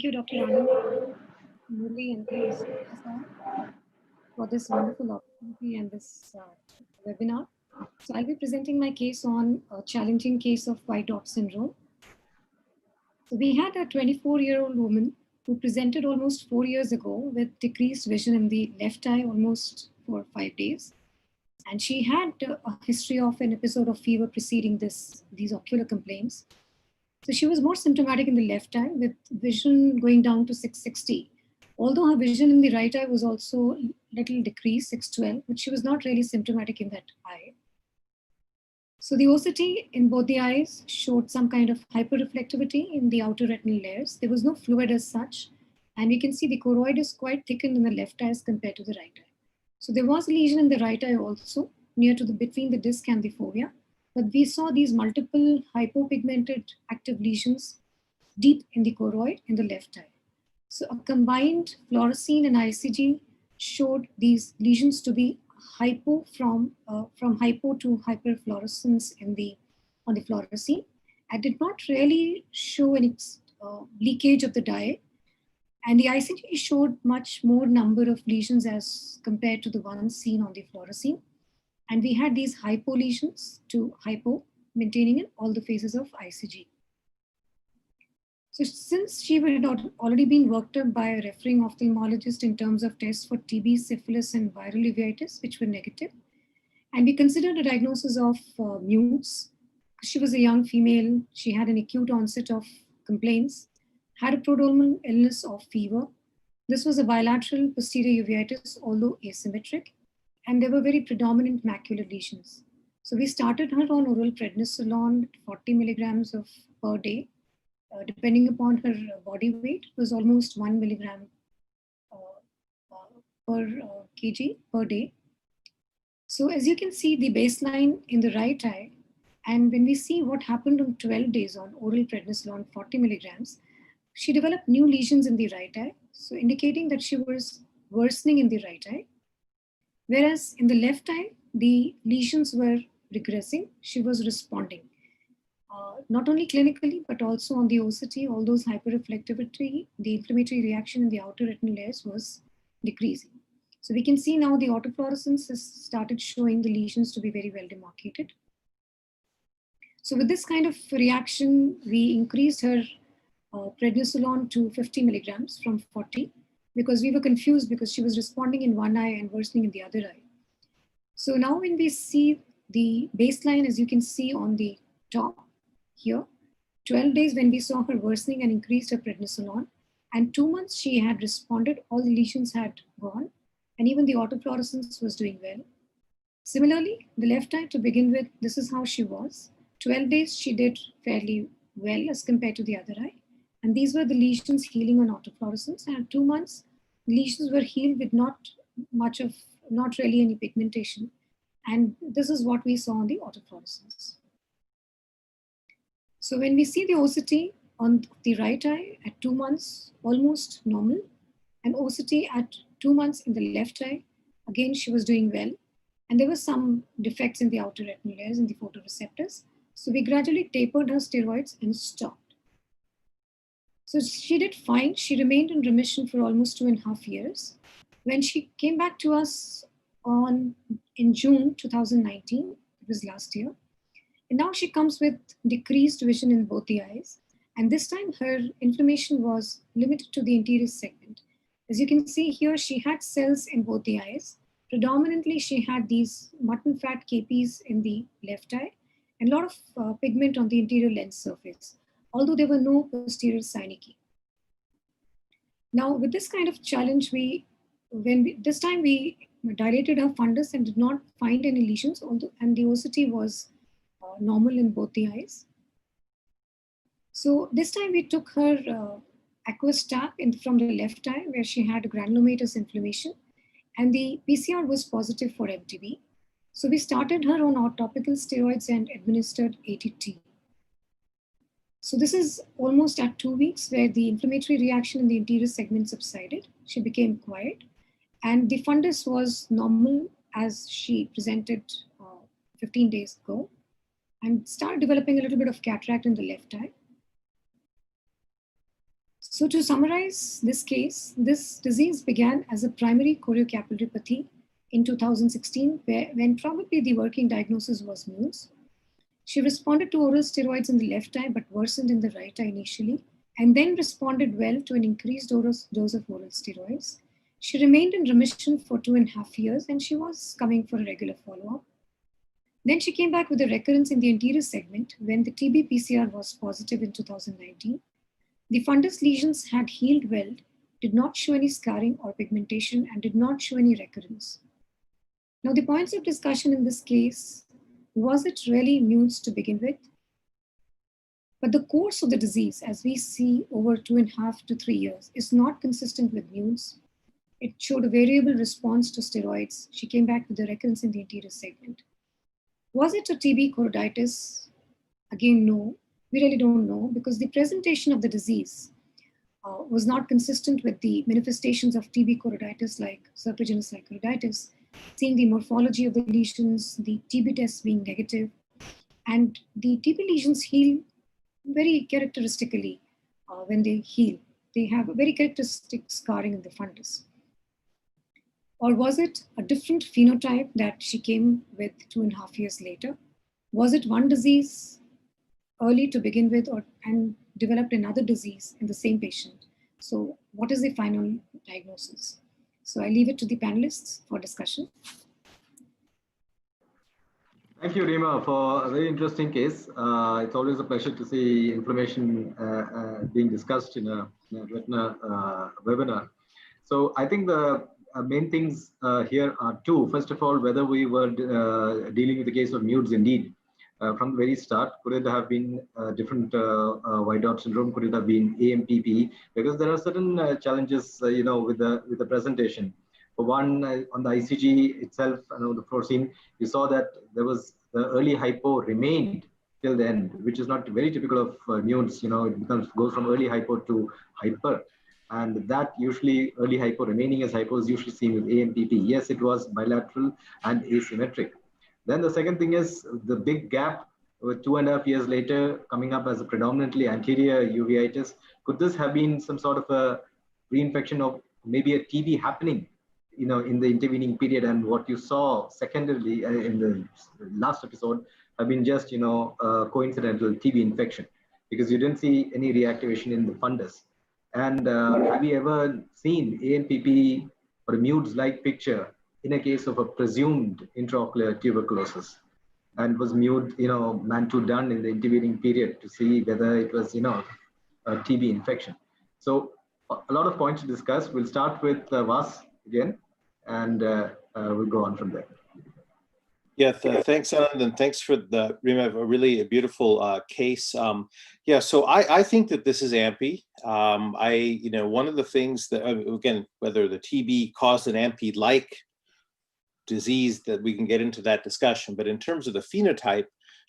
you, Dr. Anand, Murli, and thanks for this wonderful opportunity and this webinar. So I'll be presenting my case on a challenging case of white dot syndrome. So we had a 24-year-old woman who presented almost 4 years ago with decreased vision in the left eye almost for 5 days. And she had a history of an episode of fever preceding these ocular complaints. So she was more symptomatic in the left eye with vision going down to 660. Although her vision in the right eye was also little decreased, 612, but she was not really symptomatic in that eye. So the OCT in both the eyes showed some kind of hyperreflectivity in the outer retinal layers. There was no fluid as such. And we can see the choroid is quite thickened in the left eye as compared to the right eye. So there was a lesion in the right eye also, near to between the disc and the fovea. But we saw these multiple hypopigmented active lesions deep in the choroid in the left eye. So a combined fluorescein and ICG showed these lesions to be hypo from hypo to hyperfluorescence on the fluorescein. And did not really show any leakage of the dye. And the ICG showed much more number of lesions as compared to the ones seen on the fluorescein. And we had these hypo lesions to hypo, maintaining in all the phases of ICG. So since she had already been worked up by a referring ophthalmologist in terms of tests for TB, syphilis, and viral uveitis, which were negative, and we considered a diagnosis of mutes. She was a young female. She had an acute onset of complaints, had a prodromal illness of fever. This was a bilateral posterior uveitis, although asymmetric, and there were very predominant macular lesions. So we started her on oral prednisolone, 40 milligrams per day. Depending upon her body weight, it was almost 1 milligram per kg per day. So as you can see, the baseline in the right eye, and when we see what happened on 12 days on oral prednisolone, 40 milligrams, she developed new lesions in the right eye, so indicating that she was worsening in the right eye. Whereas in the left eye, the lesions were regressing, she was responding. Not only clinically, but also on the OCT, all those hyperreflectivity, the inflammatory reaction in the outer retinal layers was decreasing. So we can see now the autofluorescence has started showing the lesions to be very well demarcated. So with this kind of reaction, we increased her prednisolone to 50 milligrams from 40 because we were confused because she was responding in one eye and worsening in the other eye. So now when we see the baseline, as you can see on the top here, 12 days when we saw her worsening and increased her prednisolone, and 2 months she had responded, all the lesions had gone, and even the autofluorescence was doing well. Similarly, the left eye to begin with, this is how she was. 12 days she did fairly well as compared to the other eye. And these were the lesions healing on autofluorescence. And 2 months, lesions were healed with not really any pigmentation. And this is what we saw on the autofluorescence. So when we see the OCT on the right eye at 2 months, almost normal, and OCT at 2 months in the left eye, again, she was doing well. And there were some defects in the outer retinal layers in the photoreceptors. So we gradually tapered her steroids and stopped. So she did fine. She remained in remission for almost 2.5 years. When she came back to us in June 2019, it was last year, and now she comes with decreased vision in both the eyes. And this time her inflammation was limited to the anterior segment. As you can see here, she had cells in both the eyes. Predominantly, she had these mutton fat KPs in the left eye and a lot of pigment on the anterior lens surface, although there were no posterior synecdoche. Now, with this kind of challenge, this time we dilated her fundus and did not find any lesions, and the OCT was normal in both the eyes. So this time we took her aqueous tap from the left eye where she had granulomatous inflammation, and the PCR was positive for MTB. So we started her on topical steroids and administered ATT. So this is almost at 2 weeks where the inflammatory reaction in the anterior segment subsided. She became quiet, and the fundus was normal as she presented 15 days ago, and started developing a little bit of cataract in the left eye. So to summarize this case, this disease began as a primary choriocapillarypathy in 2016, when probably the working diagnosis was Muse. She responded to oral steroids in the left eye, but worsened in the right eye initially, and then responded well to an increased dose of oral steroids. She remained in remission for 2.5 years, and she was coming for a regular follow-up. Then she came back with a recurrence in the anterior segment when the TB PCR was positive in 2019. The fundus lesions had healed well, did not show any scarring or pigmentation, and did not show any recurrence. Now, the points of discussion in this case: was it really Muse to begin with? But the course of the disease, as we see over 2.5 to 3 years, is not consistent with Muse. It showed a variable response to steroids. She came back with a recurrence in the anterior segment. Was it a TB choroiditis? Again, no. We really don't know, because the presentation of the disease was not consistent with the manifestations of TB choroiditis, like serpiginous like choroiditis, seeing the morphology of the lesions, the TB tests being negative, and the TB lesions heal very characteristically when they heal. They have a very characteristic scarring in the fundus. Or was it a different phenotype that she came with 2.5 years later? Was it one disease early to begin with, and developed another disease in the same patient? So what is the final diagnosis? So I leave it to the panelists for discussion. Thank you, Rima, for a very interesting case. It's always a pleasure to see inflammation being discussed in a retina webinar. So I think the main things here are two. First of all, whether we were dealing with the case of Muse indeed. From the very start, could it have been different white dot syndrome? Could it have been AMPP? Because there are certain challenges, with the presentation. For one, on the ICG itself, the fluorescein, you saw that there was the early hypo remained till the end, which is not very typical of Muse. It goes from early hypo to hyper, and that usually early hypo remaining as hypo is usually seen with AMPP. Yes, it was bilateral and asymmetric. Then the second thing is the big gap with 2.5 years later coming up as a predominantly anterior uveitis. Could this have been some sort of a reinfection of maybe a TB happening, in the intervening period? And what you saw secondarily in the last episode have been just, coincidental TB infection, because you didn't see any reactivation in the fundus. And have you ever seen AMPP or a Muse-like picture in a case of a presumed intraocular tuberculosis? And was Muse, Mantoux done in the intervening period to see whether it was, a TB infection? So a lot of points to discuss. We'll start with Vas again, and we'll go on from there. Yeah, thanks, Anand, and thanks for the really a beautiful case. Yeah, so I think that this is AMPI. One of the things that, again, whether the TB caused an AMPI-like disease, that we can get into that discussion. But in terms of the phenotype,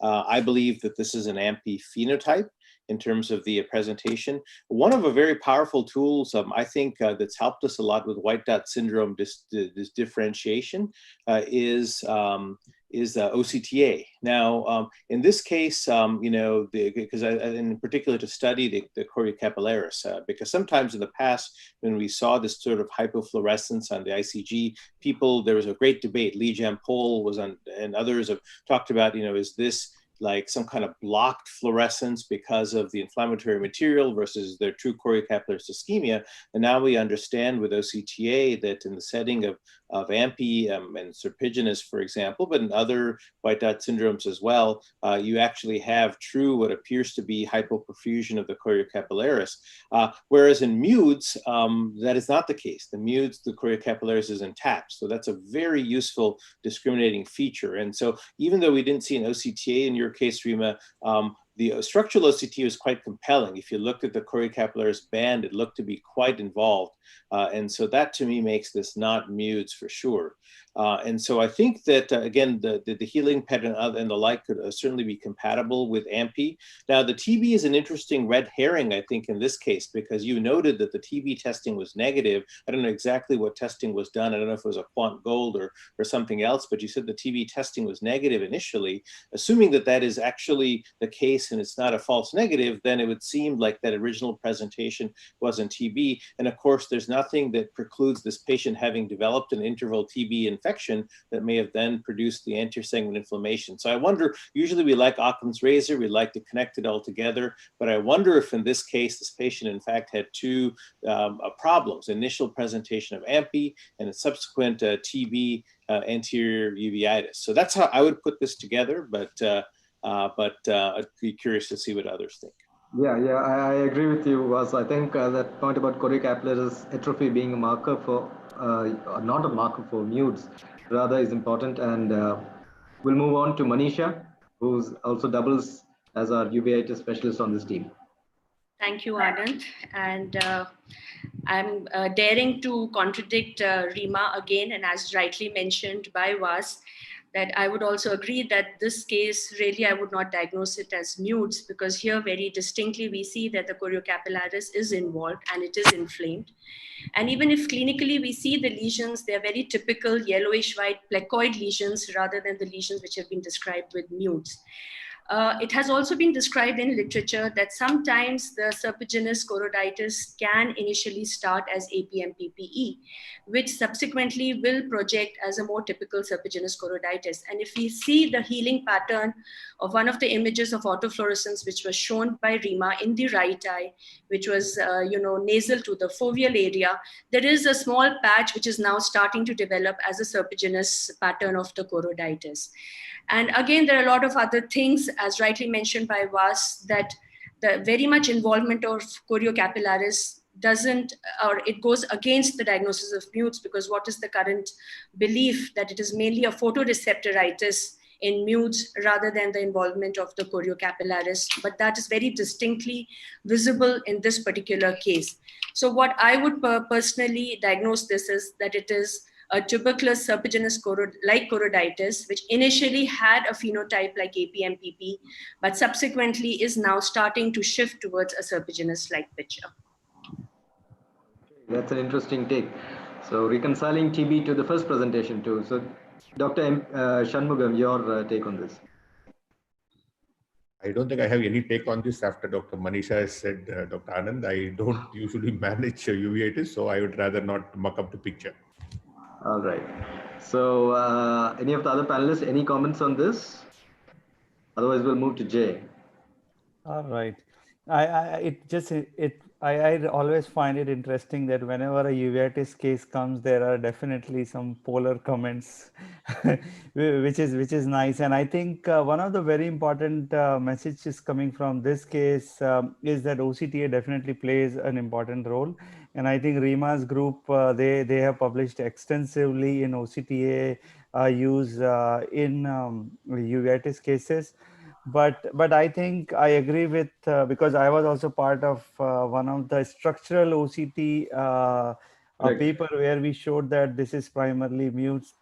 I believe that this is an AMPI phenotype in terms of the presentation. One of the very powerful tools, I think, that's helped us a lot with white dot syndrome, this differentiation, is OCTA. Now, in this case, because in particular to study the choriocapillaris, because sometimes in the past, when we saw this sort of hypofluorescence on the ICG, there was a great debate. Lee Jampol was on, and others have talked about, is this like some kind of blocked fluorescence because of the inflammatory material versus their true choriocapillaris ischemia. And now we understand with OCTA that in the setting of AMPI and serpiginous, for example, but in other white dot syndromes as well, you actually have true what appears to be hypoperfusion of the choriocapillaris. Whereas in Muse, that is not the case. The Muse, the choriocapillaris is intact. So that's a very useful discriminating feature. And so even though we didn't see an OCTA in your case, Rima, the structural OCT was quite compelling. If you looked at the choriocapillaris band, it looked to be quite involved. And so that to me makes this not Muse for sure. And so I think that, again, the healing pattern and the like could certainly be compatible with AMPI. Now, the TB is an interesting red herring, I think, in this case, because you noted that the TB testing was negative. I don't know exactly what testing was done. I don't know if it was a quant gold or something else, but you said the TB testing was negative initially, assuming that that is actually the case case and it's not a false negative, then it would seem like that original presentation wasn't TB. And of course, there's nothing that precludes this patient having developed an interval TB infection that may have then produced the anterior segment inflammation. So I wonder, usually we like Occam's razor, we like to connect it all together, but I wonder if in this case, this patient in fact had two problems: initial presentation of AMPI and a subsequent TB anterior uveitis. So that's how I would put this together, but I'd be curious to see what others think. Yeah, I agree with you, Was. I think that point about choriocapillaris atrophy being a marker for, not a marker for nudes, rather is important. And we'll move on to Manisha, who's also doubles as our uveitis specialist on this team. Thank you, Anand. And I'm daring to contradict Rima again, and as rightly mentioned by Vas, that I would also agree that this case, really, I would not diagnose it as nudes, because here very distinctly we see that the choriocapillaris is involved and it is inflamed. And even if clinically we see the lesions, they're very typical yellowish white plecoid lesions rather than the lesions which have been described with nudes. It has also been described in literature that sometimes the serpiginous choroiditis can initially start as APM-PPE, which subsequently will project as a more typical serpiginous choroiditis. And if we see the healing pattern of one of the images of autofluorescence, which was shown by Rima in the right eye, which was nasal to the foveal area, there is a small patch which is now starting to develop as a serpiginous pattern of the choroiditis. And again, there are a lot of other things, as rightly mentioned by Vas, that the very much involvement of choriocapillaris doesn't, or it goes against the diagnosis of nudes, because what is the current belief that it is mainly a photoreceptoritis in nudes rather than the involvement of the choriocapillaris, but that is very distinctly visible in this particular case. So what I would personally diagnose this is that it is a tuberculous serpiginous like choroiditis, which initially had a phenotype like APM-PP, but subsequently is now starting to shift towards a serpiginous-like picture. That's an interesting take. So reconciling TB to the first presentation too. So Dr. Shanmugam, your take on this. I don't think I have any take on this after Dr. Manisha has said, Dr. Anand. I don't usually manage uveitis, so I would rather not muck up the picture. All right. So any of the other panelists, any comments on this? Otherwise, we'll move to Jay. All right. I always find it interesting that whenever a uveitis case comes, there are definitely some polar comments, which is nice. And I think one of the very important messages coming from this case is that OCTA definitely plays an important role. And I think Rima's group, they have published extensively in OCTA use in uveitis cases. But I think I agree with, because I was also part of one of the structural OCT paper where we showed that this is primarily mutes,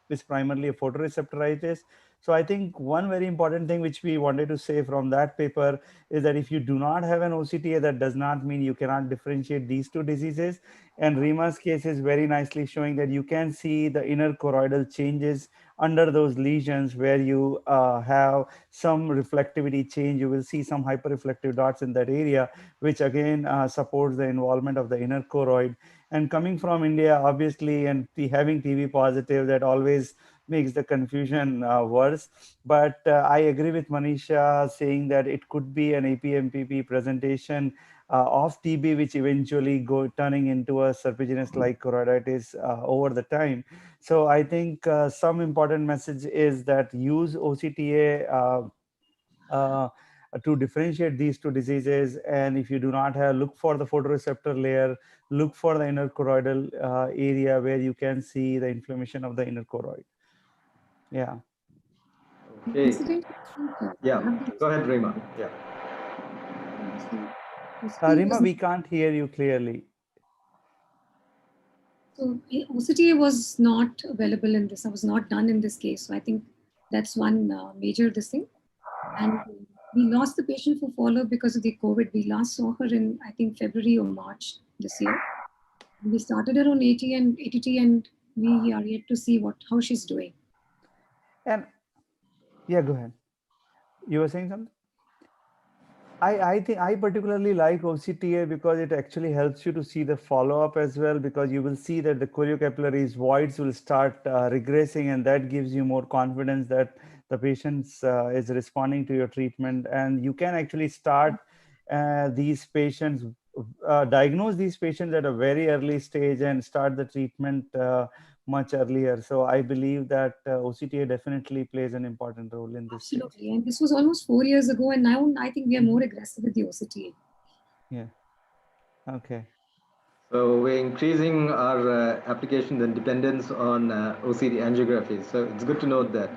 is primarily a photoreceptoritis. So I think one very important thing which we wanted to say from that paper is that if you do not have an OCTA, that does not mean you cannot differentiate these two diseases. And Rima's case is very nicely showing that you can see the inner choroidal changes under those lesions where you have some reflectivity change. You will see some hyperreflective dots in that area, which again supports the involvement of the inner choroid. And coming from India, obviously, and having TB positive, that always makes the confusion worse. But I agree with Manisha saying that it could be an APM-PP presentation of TB, which eventually turning into a serpiginous-like choroiditis over the time. So I think some important message is that use OCTA to differentiate these two diseases. And if you do not have, look for the photoreceptor layer, look for the inner choroidal area where you can see the inflammation of the inner choroid. Yeah. Okay. Yeah. Go ahead, Rima. Yeah. Rima, we can't hear you clearly. So OCTA was not available in this. I was not done in this case. So I think that's one major thing. And we lost the patient for follow-up because of the COVID. We last saw her in, I think, February or March this year. We started her on AT and ATT, and we are yet to see how she's doing. And yeah, go ahead. You were saying something? I think I particularly like OCTA because it actually helps you to see the follow-up as well, because you will see that the choriocapillaries voids will start regressing, and that gives you more confidence that the patient is responding to your treatment. And you can actually start these patients, diagnose these patients at a very early stage and start the treatment much earlier. So I believe that OCTA definitely plays an important role in this case. Absolutely. And this was almost 4 years ago, and now I think we are more aggressive with the OCTA. Yeah. Okay. So we're increasing our application and dependence on OCT angiography. So it's good to note that.